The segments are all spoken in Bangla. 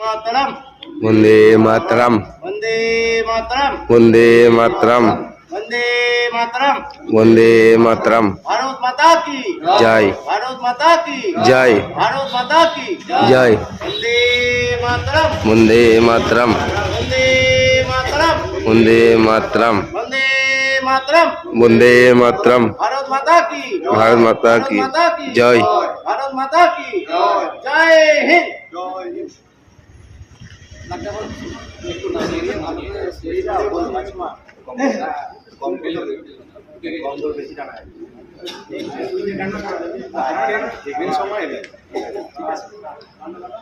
मातरम वंदे मातरम वंदे मातरम वंदे मातरम वंदे मातरम वंदे मातरम। भारत माता की जय। भारत माता की जय। भारत माता की जय। वंदे मातरम वंदे मातरम वंदे मातरम वंदे मातरम वंदे मातरम वंदे मातरम। भारत माता की भारत माता की जय। भारत माता की जय हिंद।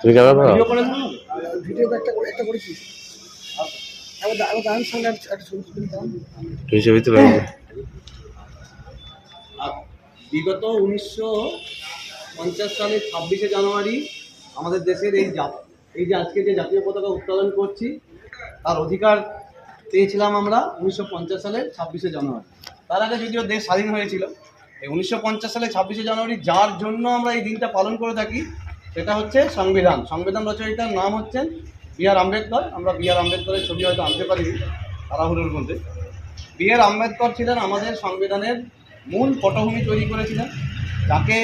তুমি কেমন আছো? ভিডিও একটা করেছি। গান সঙ্গে একটা ছবি তুলতাম। তুমি ছবি তুলে বিগত 1950 সালের 26শে জানুয়ারি আমাদের দেশের এই যে আজকে যে জাতীয় পতাকা উত্তোলন করছি তার অধিকার পেয়েছিলাম আমরা 1950 সালের 26শে জানুয়ারি। তার আগে যদিও দেশ স্বাধীন হয়েছিল, এই 1950 সালের 26শে জানুয়ারি যার জন্য আমরা এই দিনটা পালন করে থাকি সেটা হচ্ছে সংবিধান। সংবিধান রচয়িতার নাম হচ্ছেন B.R. আম্বেদকর। আমরা B.R. আম্বেদকরের ছবি হয়তো আনতে পারিনি তাড়াহুড়োর মধ্যে। B.R. আম্বেদকর ছিলেন আমাদের সংবিধানের মূল পটভূমি তৈরি করেছিলেন, যাকে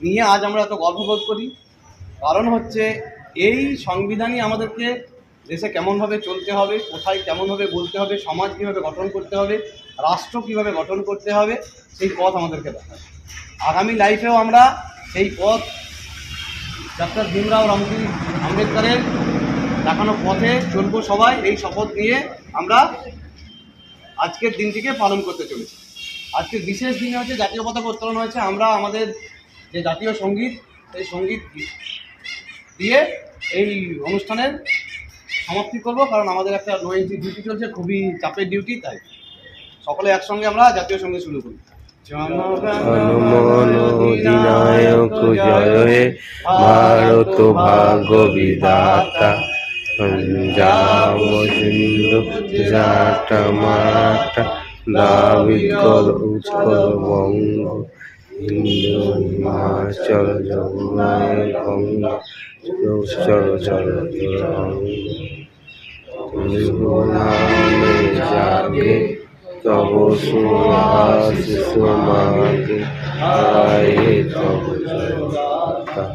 নিয়ে আজ আমরা এত গর্ববোধ করি। কারণ হচ্ছে এই সংবিধানই আমাদেরকে দেশে কেমনভাবে চলতে হবে, কোথায় কেমনভাবে বলতে হবে, সমাজ কীভাবে গঠন করতে হবে, রাষ্ট্র কীভাবে গঠন করতে হবে, সেই পথ আমাদেরকে দেখায়। আগামী লাইফেও আমরা সেই পথ ডক্টর ভীমরাও রামজি আম্বেদকরের দেখানো পথে চলবো সবাই। এই শপথ নিয়ে আমরা আজকের দিনটিকে পালন করতে চলেছি। আজকের বিশেষ দিনে হচ্ছে জাতীয় পতাকা উত্তোলন হয়েছে। আমরা আমাদের যে জাতীয় সঙ্গীত, সেই সঙ্গীত দিয়ে এই অনুষ্ঠানের সমাপ্তি করব, কারণ আমাদের একটা নো এন্ট্রি ডিউটি চলছে, খুবই চাপের ডিউটি। তাই সকলে একসঙ্গে আমরা জাতীয় সঙ্গীত শুরু করি। জনগণ অধিনায়ক জয় হে ভারত ভাগ্য বিধাতা পঞ্জাব সিন্ধু জাটা মাটা দ্রাবিড় উৎকল বঙ্গ হিন্দু হিমাচল যমুনায় গঙ্গা চল চল নামে জাগে তব সুহাসিস মাগে আয়ে তব জয়গাথা।